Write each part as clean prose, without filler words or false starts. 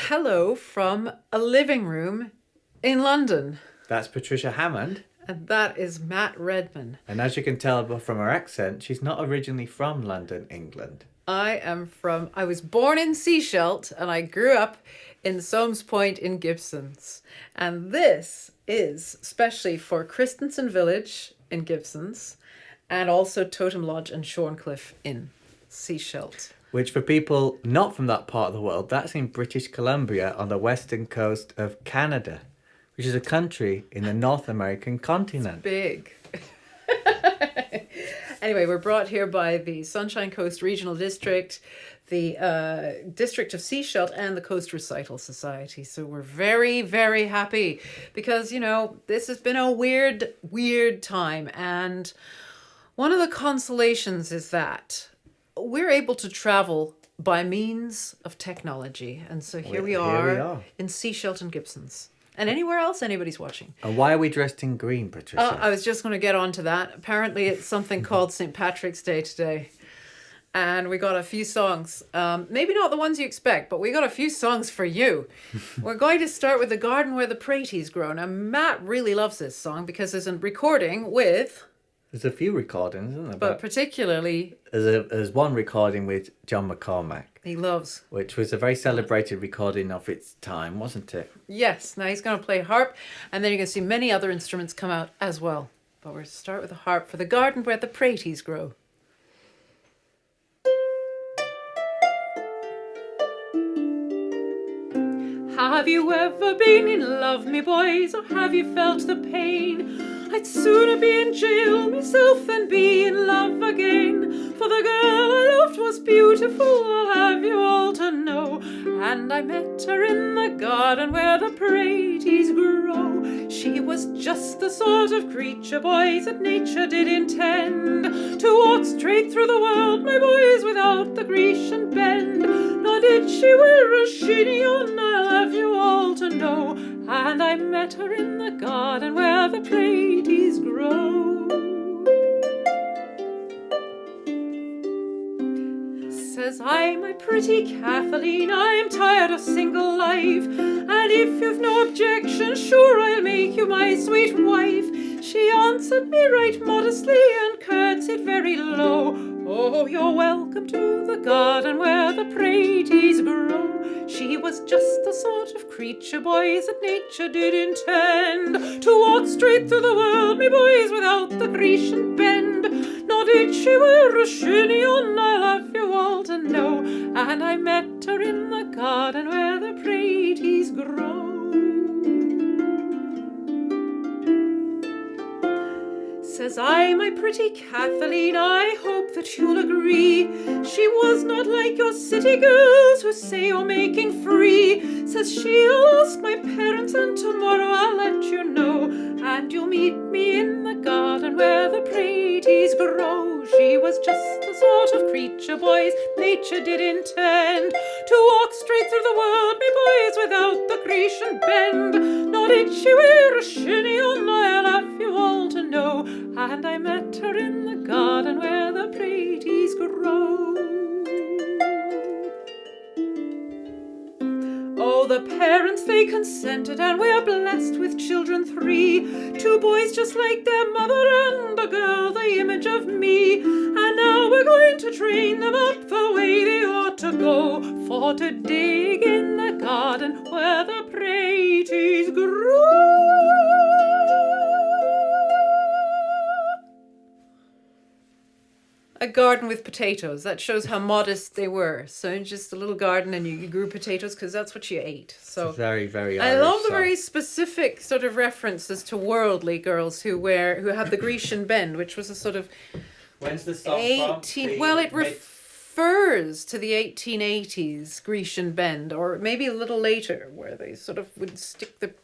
hello from a living room in London. That's Patricia Hammond. And that is Matt Redman. And as you can tell from her accent, she's not originally from London, England. I was born in Seashelt and I grew up in Soames Point in Gibsons. And this is especially for Christensen Village in Gibsons and also Totem Lodge and Shorncliffe in Seashelt. Which for people not from that part of the world, that's in British Columbia on the western coast of Canada, which is a country in the North American continent. It's big. Anyway, we're brought here by the Sunshine Coast Regional District, the District of Seashelt, and the Coast Recital Society. So we're very, very happy because, you know, this has been a weird, weird time. And one of the consolations is that we're able to travel by means of technology. And so here we are in Seashelt and Gibsons. And anywhere else anybody's watching. And why are we dressed in green, Patricia? I was just going to get on to that. Apparently it's something called St. Patrick's Day today. And we got a few songs. Maybe not the ones you expect, but we got a few songs for you. We're going to start with The Garden Where the Praties Grow. Now, Matt really loves this song because there's a recording with... There's a few recordings, isn't there? But particularly... There's one recording with John McCormack. He loves. Which was a very celebrated recording of its time, wasn't it? Yes. Now he's going to play harp, and then you're going to see many other instruments come out as well. But we'll start with the harp for The Garden Where the Praties Grow. Have you ever been in love, me boys, or have you felt the pain? I'd sooner be in jail myself than be in love again. For the girl I loved was beautiful, I'll have you all to know. And I met her in the garden where the praties grow. She was just the sort of creature, boys, that nature did intend to walk straight through the world, my boys, without the Grecian bend. Nor did she wear a chignon, I'll have you all to know. And I met her in the garden where the praties grow. Says I, my pretty Kathleen, I'm tired of single life, and if you've no objection, sure I'll make you my sweet wife. She answered me right modestly and curtsied very low. Oh, you're welcome to the garden where the praties grow. She was just the sort of creature, boys, that nature did intend to walk straight through the world, me boys, without the Grecian bend. Nor did she wear a chignon, I'll have you all to know. And I met her in the garden where the praties grow. Says I, my pretty Kathleen, I hope that you'll agree. She was not like your city girls who say you're making free. Says she'll ask my parents and tomorrow I'll let you know. And you'll meet me in the garden where the praties grow. She was just the sort of creature, boys, nature did intend to walk straight through the world, me boys, without the Grecian bend. Nor did she wear a chignon, I'll have you all to know. And I met her in the garden where the praties grow. Oh, the parents, they consented, and we're blessed with children 3. 2 boys just like their mother, and a girl the image of me. And now we're going to train them up the way they ought to go, for to dig in the garden where the praties grow. A garden with potatoes. That shows how modest they were. So just a little garden and you grew potatoes because that's what you ate. So it's very, very I Irish love the song. very specific sort of references to worldly girls who have the Grecian bend, which was a sort of When's the song from? Well, it refers to the 1880s Grecian bend, or maybe a little later, where they sort of would stick the...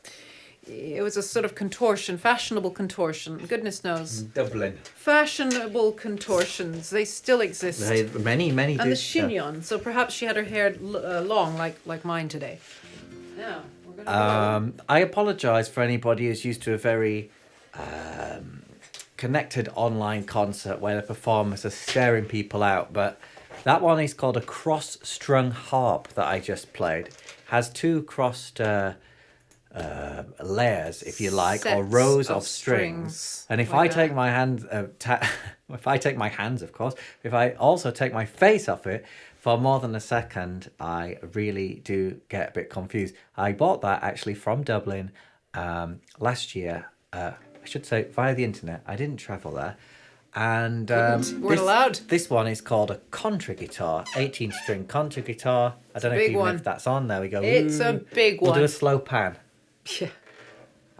It was a sort of contortion, fashionable contortion. Goodness knows. Dublin. Fashionable contortions. They still exist. Many And do. the chignon. So perhaps she had her hair long, like mine today. Now, we're going to I apologise for anybody who's used to a very connected online concert where the performers are staring people out, but That one is called a cross-strung harp that I just played. Has two crossed layers, if you like, or Sets rows of of strings. strings, And if like I take that. my hands, if I take my hands, of course, if I also take my face off it for more than a second, I really do get a bit confused. I bought that actually from Dublin last year. I should say via the internet. I didn't travel there. And Weren't allowed. This one is called a contra guitar, 18-string contra guitar. I don't know big even one. if that's on. There we go. It's a big We'll do one. a slow pan. Yeah.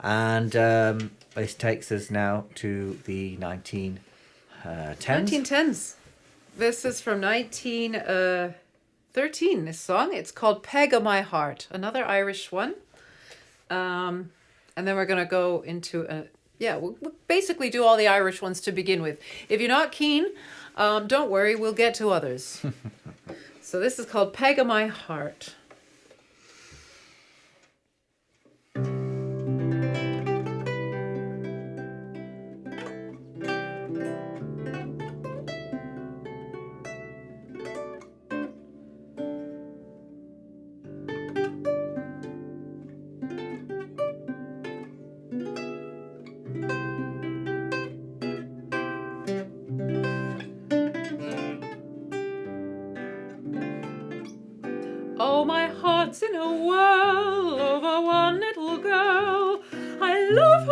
And this takes us now to the 1910s. 1910s. This is from 1913, this song. It's called Peg o' My Heart, another Irish one. And then we're going to go into we'll basically do all the Irish ones to begin with. If you're not keen, don't worry, we'll get to others. So this is called Peg o' My Heart. Oh, my heart's in a whirl over one little girl. I love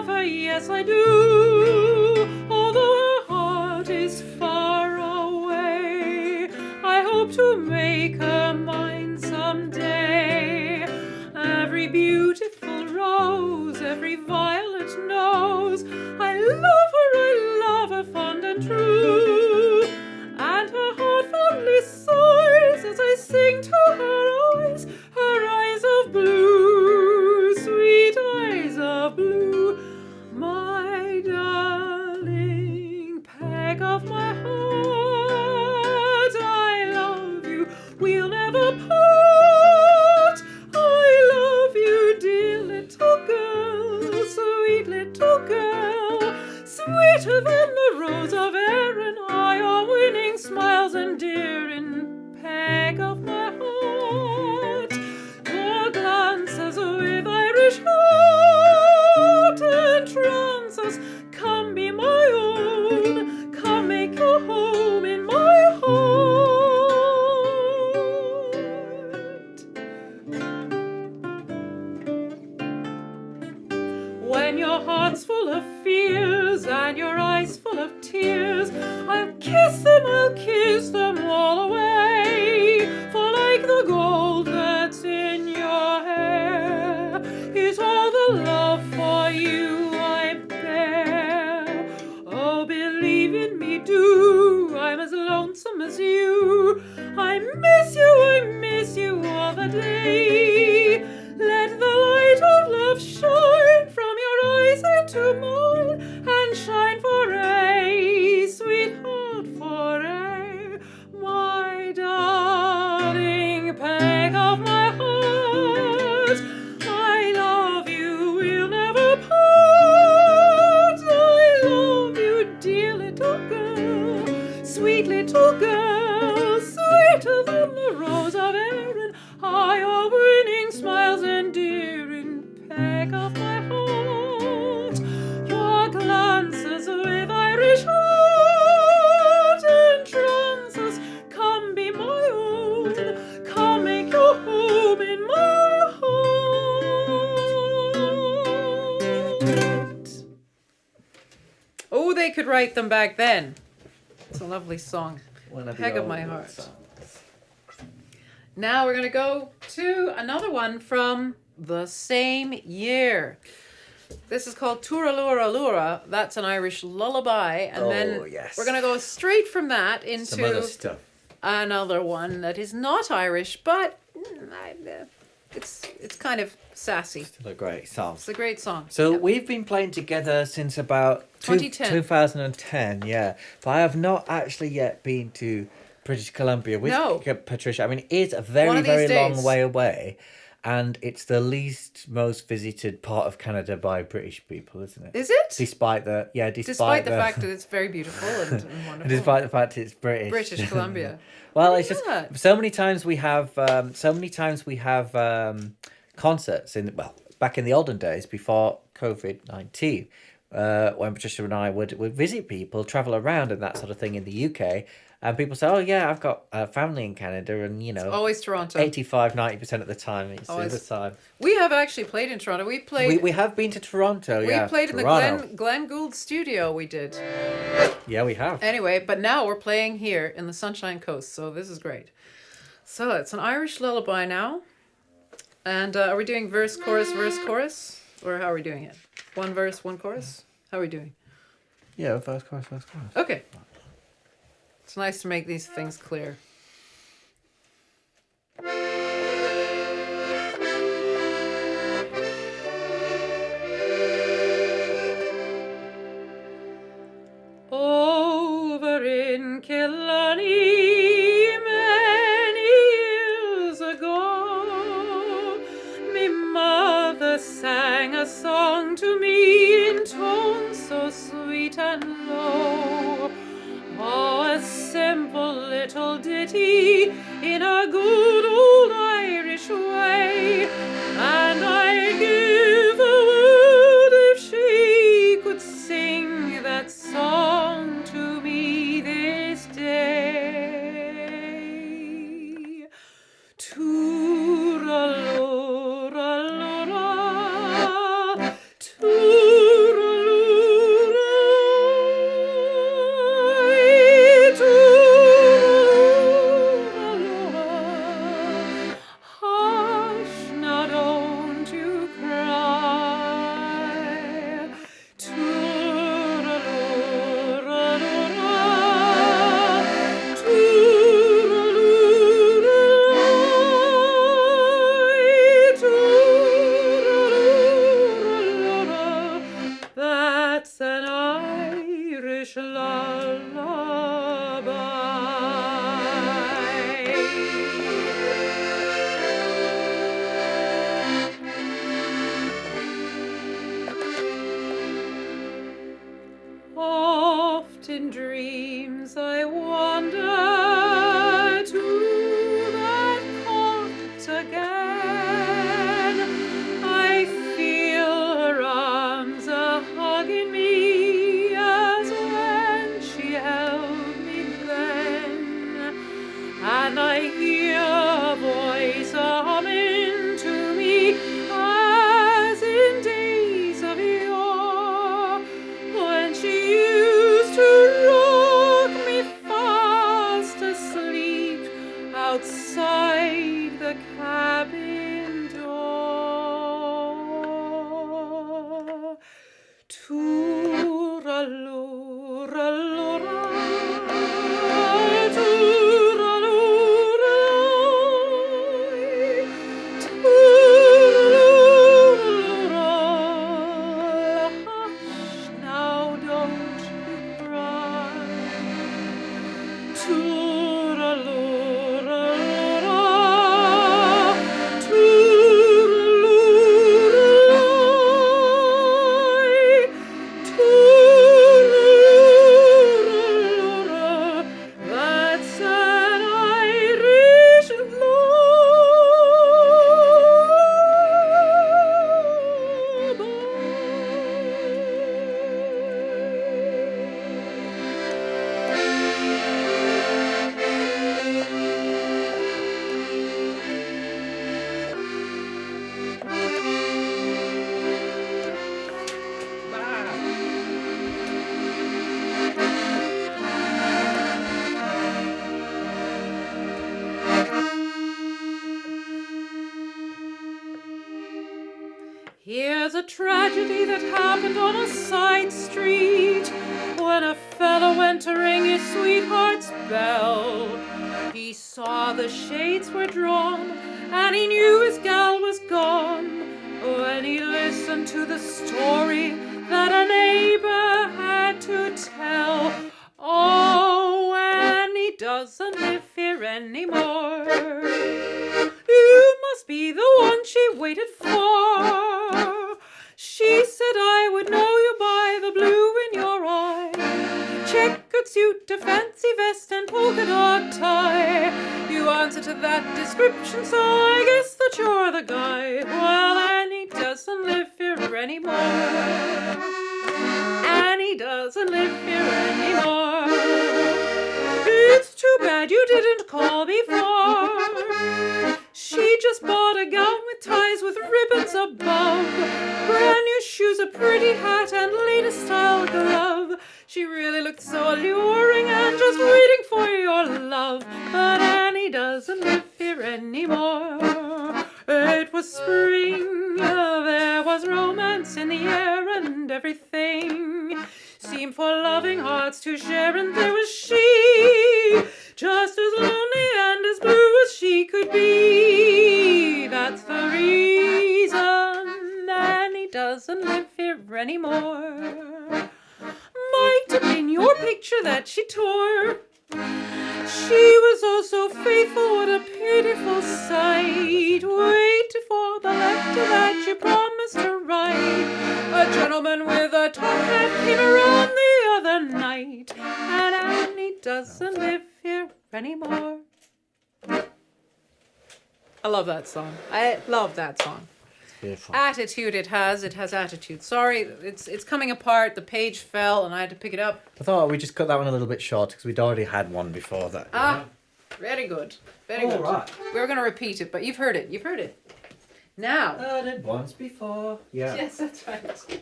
her, yes I do. Although her heart is far away, I hope to make her mine someday. Every beautiful rose, every violet knows I love her, fond and true. And her heart fondly sighs as I sing to her eyes of blue, sweet eyes of blue. My darling, peg of my heart, I love you, we'll never part. I love you, dear little girl, sweet little girl, sweeter than the rose of Erin. I are winning smiles endearing, peg of my heart. Your glances with Irish heart entrance us. Come be my own, come make your home in my heart. When your heart's full of fears and your eyes full of tears, I'll kiss them all away. For like the gold that's in your hair is all the love for you I bear. Oh, believe in me, do, I'm as lonesome as you. I miss you all the day. Let the light of love shine from your eyes into mine, and shine for aye, sweetheart, for aye. My darling, peg of my heart, I love you, we'll never part. I love you, dear little girl, sweet little girl, sweeter than the rose of Erin. I are winning smiles endearing, peg of my heart. Your glances with Irish heart entrance us. Come be my own, come make your home in my heart. Oh, they could write them back then. It's a lovely song. Peg of my heart. Now we're going to go to another one from the same year. This is called Too-Ra-Loo-Ra-Loo-Ra. That's an Irish lullaby. And then yes. we're going to go straight from that Some into other stuff. another one that is not Irish, but it's kind of sassy. Still a great song. It's a great song. So Yep. we've been playing together since about 2010, yeah. But I have not actually yet been to British Columbia with No. Patricia. I mean, it is a One very, of these very long days. way away. And it's the least most visited part of Canada by British people, isn't it? Is it? Despite the Despite the fact that it's very beautiful and wonderful. despite the fact it's British. British Columbia. Well, Why it's just not? so many times we have concerts back in the olden days before COVID-19, when Patricia and I would visit people, travel around and that sort of thing in the UK, and people say, "Oh yeah, I've got a family in Canada," and Always Toronto. 85-90% of the time it's the Always. other side. We have actually played in Toronto. We played. We have been to Toronto. We Yeah, played in Toronto. the Glenn Gould studio. We did. Yeah, we have. Anyway, but now we're playing here in the Sunshine Coast, so this is great. So it's an Irish lullaby now. And are we doing verse, chorus, or how are we doing it? One verse, one chorus? How are we doing? Yeah, first chorus. Okay. It's nice to make these things clear. Over in Killarney many years ago, me mother sang a song to me in tones so sweet and low. Oh, a simple little ditty in a good old Irish way, and I'd give a world if she could sing that song to me this day. Too-Ra-Loo-Ra-Loo-Ra, Too-Ra-Loo-Ra-Loo-Ra. Hush, now don't you cry. Too-Ra-Loo-Ra-Loo-Ra, Too-Ra-Loo-Ra-Loo-Ra. That's an Irish lullaby. Oft in dreams I wander to that court again. I feel her arms a-hugging me as when she held me then, and I hear a voice a-humming to me as in days of yore, when she used to rock me fast asleep outside the cabin door. Too-Ra-Loo-Ra-Loo-Ra, Too-Ra-Loo-Ra-Loo-Ra, Too-Ra-Loo-Ra-Loo-Ra. Hush, now don't you cry. Too-Ra-Loo-Ra-Loo-Ra, Too-Ra-Loo-Ra, that's an Irish Here's a tragedy that happened on a side street when a fellow went to ring his sweetheart's bell. He saw the shades were drawn and he knew his gal was gone when he listened to the story that a neighbor had to tell. Oh, and he doesn't live here anymore. You must be the one she waited for. She said I would know you by the blue in your eye. Checkered suit, a fancy vest, and polka dot tie. You answer to that description, so I guess that you're the guy. Well, Annie doesn't live here anymore. Annie doesn't live here anymore. It's too bad you didn't call before. She just bought a gown with ties with ribbons above, brand new shoes, a pretty hat, and latest style glove. She really looked so alluring and just waiting for your love. But Annie doesn't live here anymore. It was spring, there was romance in the air, and everything seemed for loving hearts to share. And there was she, just as lonely and as blue as she could be. That's the reason Annie doesn't live here anymore. Might have been your picture that she tore. She was oh so faithful, what a pitiful sight. Waited for the letter that you promised to write. A gentleman with a top hat came around the other night, and Annie doesn't live here anymore. I love that song. I love that song. Beautiful. Attitude it has attitude. Sorry, it's coming apart. The page fell and I had to pick it up. I thought we'd just cut that one a little bit short because we'd already had one before that. Very good. Very good. Right. We're going to repeat it, but you've heard it. Now. I did once before. Yeah. Yes, that's right.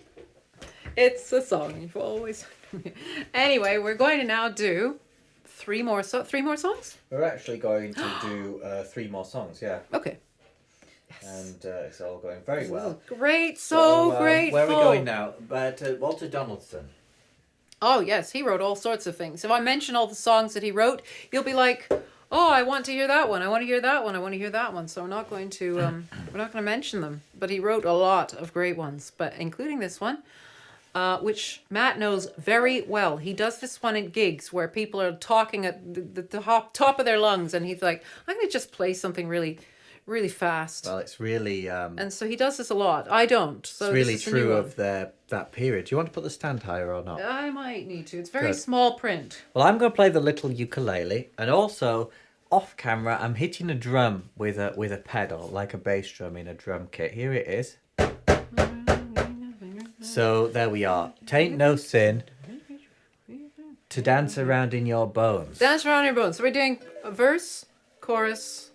It's a song you've always. Anyway, we're going to now do three more songs. We're actually going to do 3 more songs. Yeah. Okay. And it's all going very well. Great, so grateful. Where are we going now? But Walter Donaldson. Oh, yes, he wrote all sorts of things. If I mention all the songs that he wrote, you'll be like, oh, I want to hear that one. I want to hear that one. I want to hear that one. So we're not going to mention them. But he wrote a lot of great ones, but including this one, which Matt knows very well. He does this one at gigs where people are talking at the top of their lungs, and he's like, I'm going to just play something really fast. Well, it's really... and so he does this a lot. I don't. So it's really true of that period. Do you want to put the stand higher or not? I might need to. It's very small print. Well, I'm going to play the little ukulele, and also off camera, I'm hitting a drum with a pedal, like a bass drum in a drum kit. Here it is. So there we are. Tain't no sin to dance around in your bones. Dance around your bones. So we're doing a verse, chorus.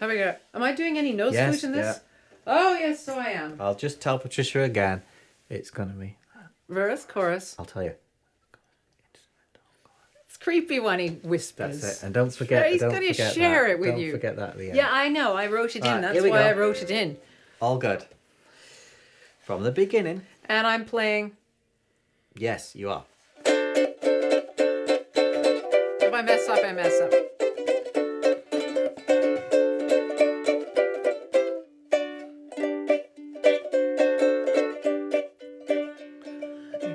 How we go? Am I doing any nose flute in this? Yeah. Oh, yes, so I am. I'll just tell Patricia again. It's going to be... Verse, chorus. I'll tell you. It's creepy when he whispers. That's it. And don't forget... He's going to share it with you. you. Don't forget that at the end. Yeah, I know. I wrote it in. That's why I wrote it in. All good. From the beginning. And I'm playing... Yes, you are. If I mess up, I mess up.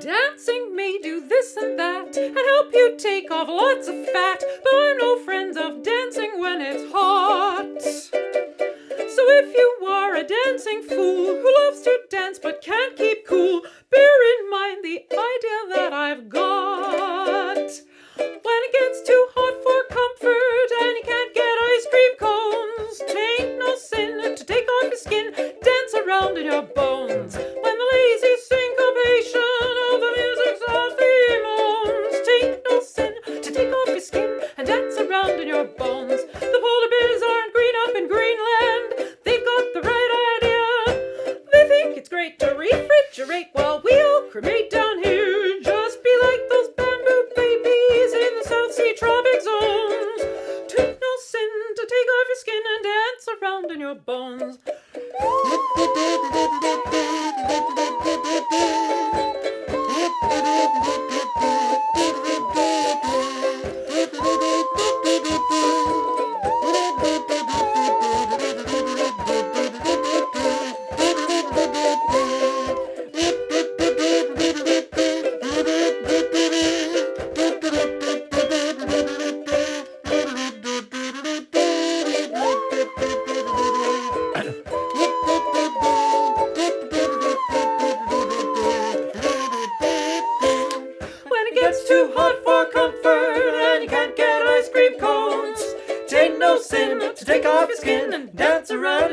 Dancing may do this and that and help you take off lots of fat, but I'm no friend of dancing when it's hot. So if you are a dancing fool who loves to dance but can't keep cool, bear in mind the idea that I've got. When it gets too hot for comfort and you can't get ice cream cones, 'tain't no sin to take off your skin, dance around in your bones. When the lazy syncopation of the music softly moans, 'tain't no sin to take off your skin and dance around in your bones. The polar bears aren't green up in Greenland. They've got the right idea. They think it's great to refrigerate while we'll cremate down here. Just be like those bamboo babies in the South Sea tropic zones. 'Tain't no sin to take off your skin and dance around in your bones.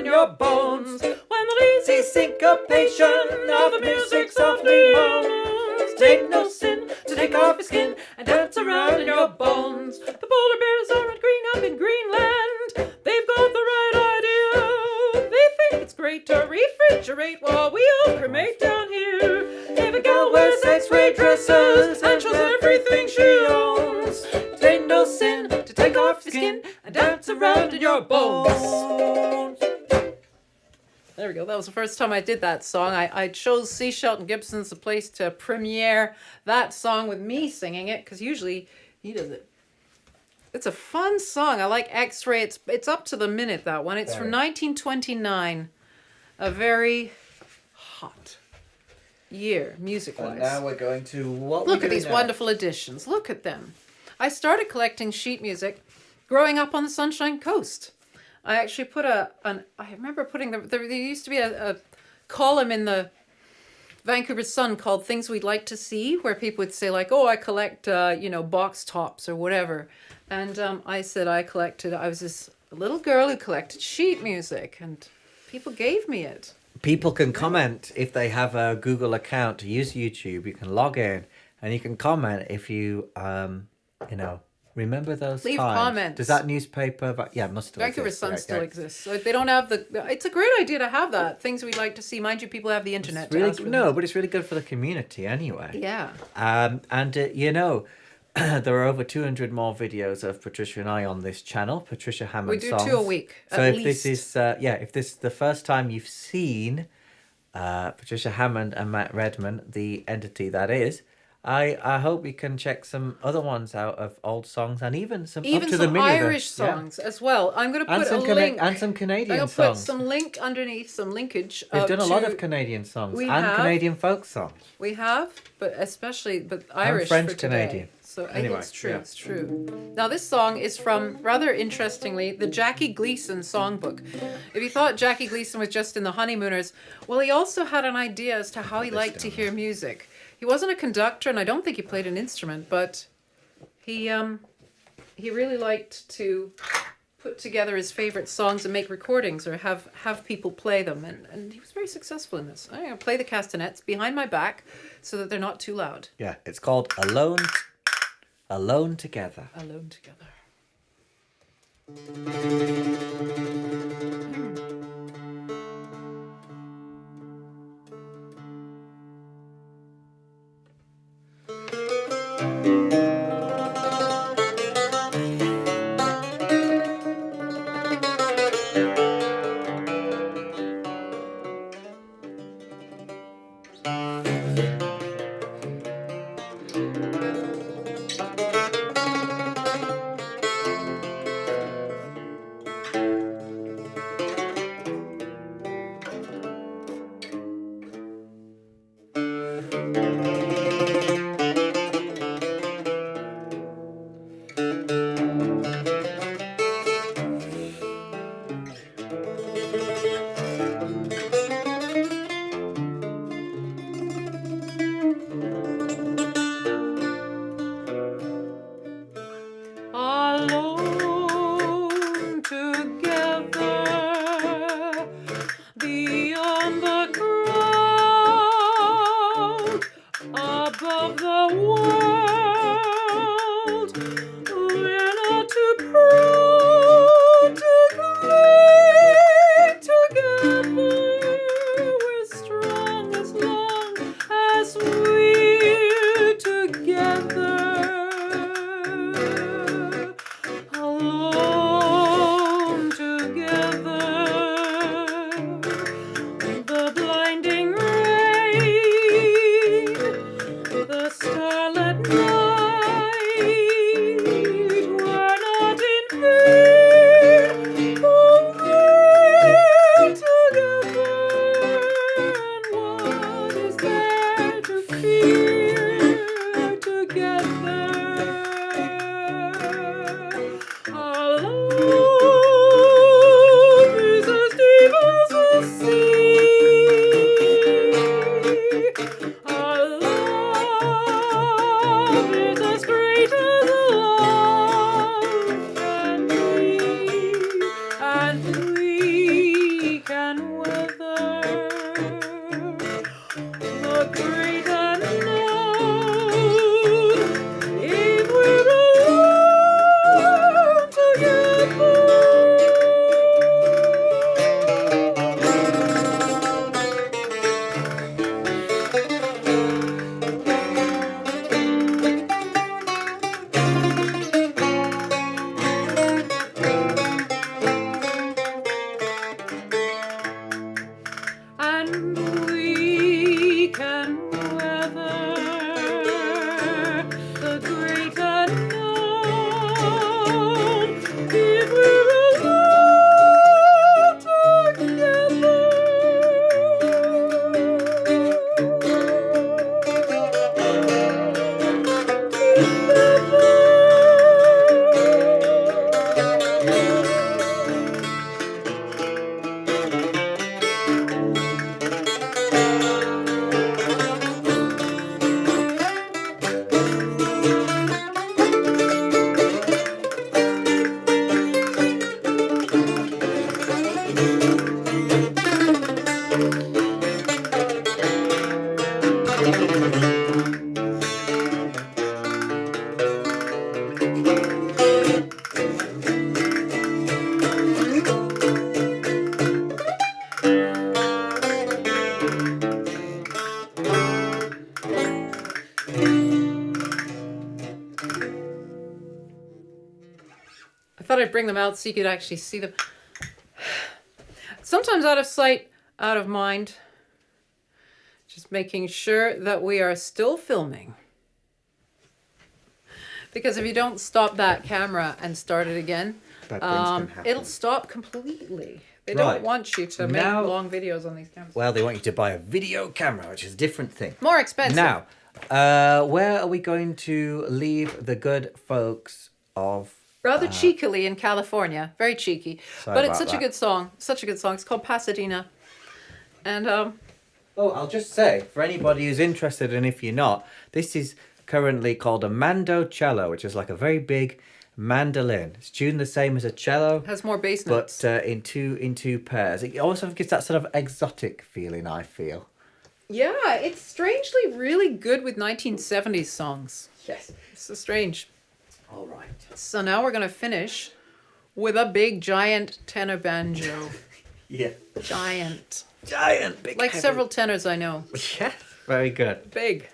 your bones. When the lazy syncopation of the music softly moans, tain't no sin to take off your skin and dance around in your bones. The polar bears aren't green up in Greenland. They've got the right idea. They think it's great to refrigerate while we all cremate down here. If a gal wears X-ray dresses and shows everything she owns, tain't no sin to take off your skin and dance around in your bones. There we go. That was the first time I did that song. I chose C. Shelton Gibson's The Place to premiere that song with me singing it, because usually he does it. It's a fun song. I like X-Ray. It's up to the minute, that one. It's from 1929. A very hot year, music-wise. And now we're going to what Look at these wonderful editions. Look at them. I started collecting sheet music growing up on the Sunshine Coast. I actually put I remember putting there used to be a column in the Vancouver Sun called Things We'd Like to See, where people would say like, oh, I collect, box tops or whatever. And I said I was this little girl who collected sheet music, and people gave me it. People can comment if they have a Google account to use YouTube. You can log in and you can comment if you, remember those Leave times. comments. Does that newspaper? Yeah, it must still Vancouver exist. Sun Right, still yeah. exists. So they don't have it's a great idea to have that. Things we'd like to see. Mind you, people have the internet. It's really, to ask for no, them. but it's really good for the community anyway. Yeah. There are over 200 more videos of Patricia and I on this channel, Patricia Hammond We do songs. 2 a week. So at if least. this is if this is the first time you've seen Patricia Hammond and Matt Redman, the entity that is, I hope you can check some other ones out of old songs, and even some up to the some minute Irish songs as well. I'm going to put a link. and some Canadian I'm going to put songs. some link underneath, some linkage. We've done a lot of Canadian songs We and have. Canadian folk songs. We have, but Irish French for today. Canadian. So Anyway, it's true. yeah. It's true. Now this song is from, rather interestingly, the Jackie Gleason songbook. If you thought Jackie Gleason was just in the Honeymooners, well, he also had an idea as to how he liked to hear music. He wasn't a conductor, and I don't think he played an instrument, but he really liked to put together his favorite songs and make recordings or have people play them, and he was very successful in this. I'm going to play the castanets behind my back so that they're not too loud. Yeah, it's called Alone Together. Alone Together. can weather the great unknown if we're alone together. And we can weather the great unknown if we're alone together. I thought I'd bring them out so you could actually see them. Sometimes out of sight, out of mind. Just making sure that we are still filming. Because if you don't stop that camera and start it again, Bad things can happen. it'll stop completely. They Right. don't want you to make Now- long videos on these cameras. Well, they want you to buy a video camera, which is a different thing. More expensive. Now, where are we going to leave the good folks of... Rather cheekily in California. Very cheeky. Sorry But it's about such a that. good song. Such a good song. It's called Pasadena. And Oh, I'll just say, for anybody who's interested, and if you're not, this is currently called a mandocello, which is like a very big mandolin. It's tuned the same as a cello, has more bass notes. but in two pairs. It also gives that sort of exotic feeling, I feel. Yeah, it's strangely really good with 1970s songs. Yes. It's so strange. All right. So now we're going to finish with a big, giant tenor banjo. Yeah. Giant. Giant, big, Like heavy. several tenors I know. Yeah. Very good. Big.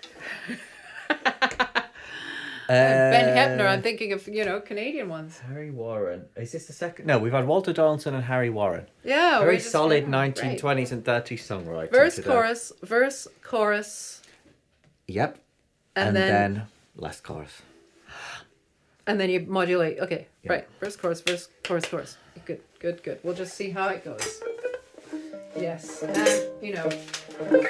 Ben Hepner, I'm thinking of, Canadian ones. Harry Warren. Is this the second? No, we've had Walter Donaldson and Harry Warren. Yeah. Very we're just- solid yeah, 1920s and 30s songwriting. great. Verse, today. chorus, Yep. and then last chorus. and then you modulate. Okay, Yeah. right. Verse, chorus. Good. We'll just see how it goes. Yes, and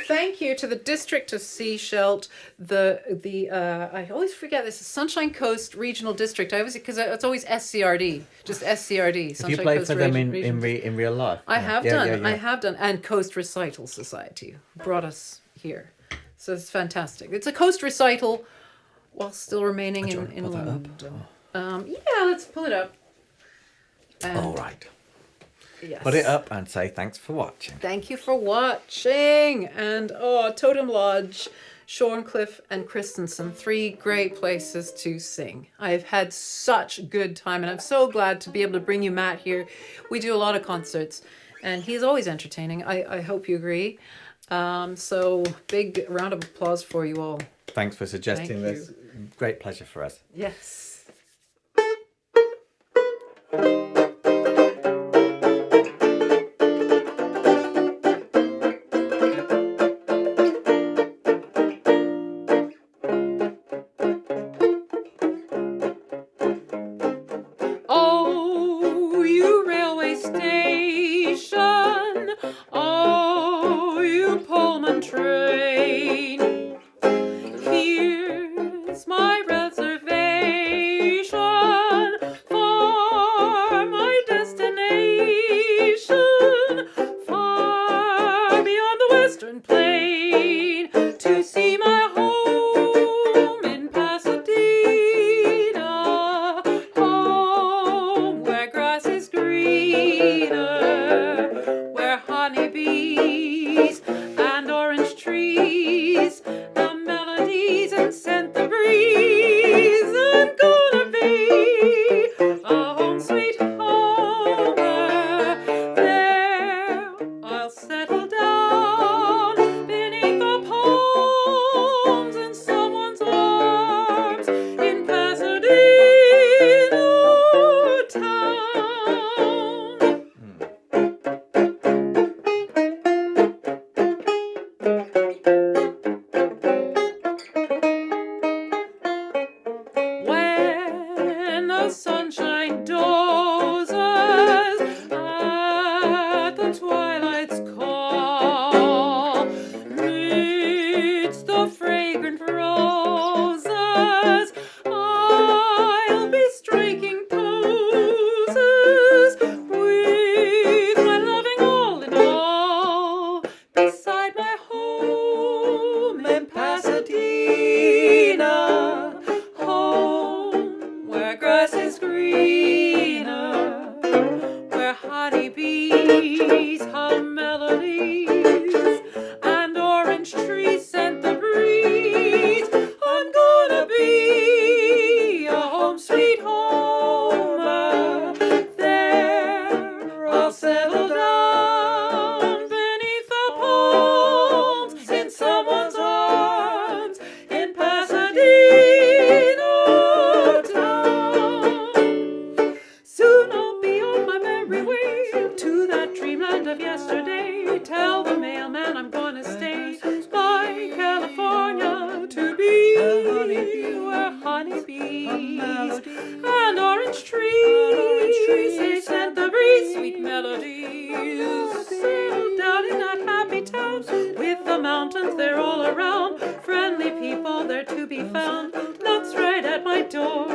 thank you to the District of Sechelt, I always forget this, Sunshine Coast Regional District. Because it's always SCRD, just SCRD. Have Sunshine you played Coast for them Regional in real life? I have done. Yeah. I have done. And Coast Recital Society brought us here. So it's fantastic. It's a coast recital while still remaining Do you in, want to in pull that up? London. Yeah, let's pull it up. And, All right. Yes. Put it up and say thanks for watching. Thank you for watching. And Totem Lodge, Shorncliffe and Christensen, 3 great places to sing. I've had such a good time and I'm so glad to be able to bring you Matt here. We do a lot of concerts and he's always entertaining. I hope you agree. So big round of applause for you all. Thanks for suggesting Thank this. Great pleasure for us. Yes. Oh, you railway station. Oh, you Pullman train. Here's my reservation for my destination, far beyond the western plain, to see my home in Pasadena, home where grass is greener, where high honeybees and orange trees, the melodies and scent the breeze. I'm gonna be a home sweet homer. There I'll settle down beneath the palms in someone's arms in Pasadena town. When the sunshine dozes at the twilight's call, midst the fragrant roses, I'll be striking poses with my loving all in all beside my home in Pasadena, home where grass is greener, where honeybees hum melodies and orange trees scent the breeze. I'm gonna be a home sweet homer. There I'll settle down beneath the palms in someone's arms in Pasadena town. Soon I'll be on my merry way to that dreamland of yesterday. Tell the mailman I'm gonna stay by California to be where honeybees and orange trees they sent the breeze, sweet melodies. Settle down in that happy town with the mountains there all around, friendly people there to be found. Knocks right at my door,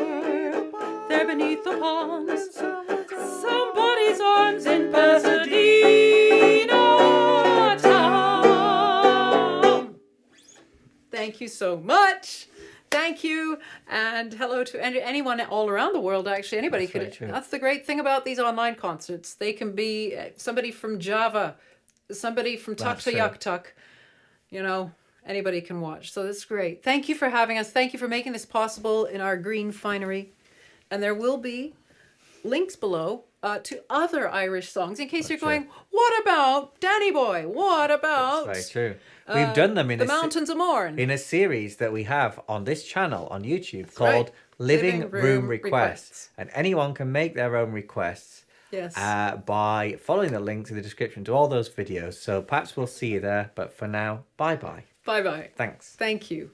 there beneath the palms, somebody's arms in Pasadena town. Thank you so much. Thank you, and hello to anyone all around the world. Actually, anybody That's very could. true. That's the great thing about these online concerts. They can be somebody from Java, somebody from That's true. Tuktoyaktuk. You know, anybody can watch. So that's great. Thank you for having us. Thank you for making this possible in our green finery. And there will be links below to other Irish songs in case you're going, what about Danny Boy? What about That's very true. We've done them in the Mountains of Mourne? in a series that we have on this channel on YouTube right. called Living Living Room Room Requests. Requests. And anyone can make their own requests Yes. by following the links in the description to all those videos. So perhaps we'll see you there. But for now, bye-bye. Bye-bye. Thanks. Thank you.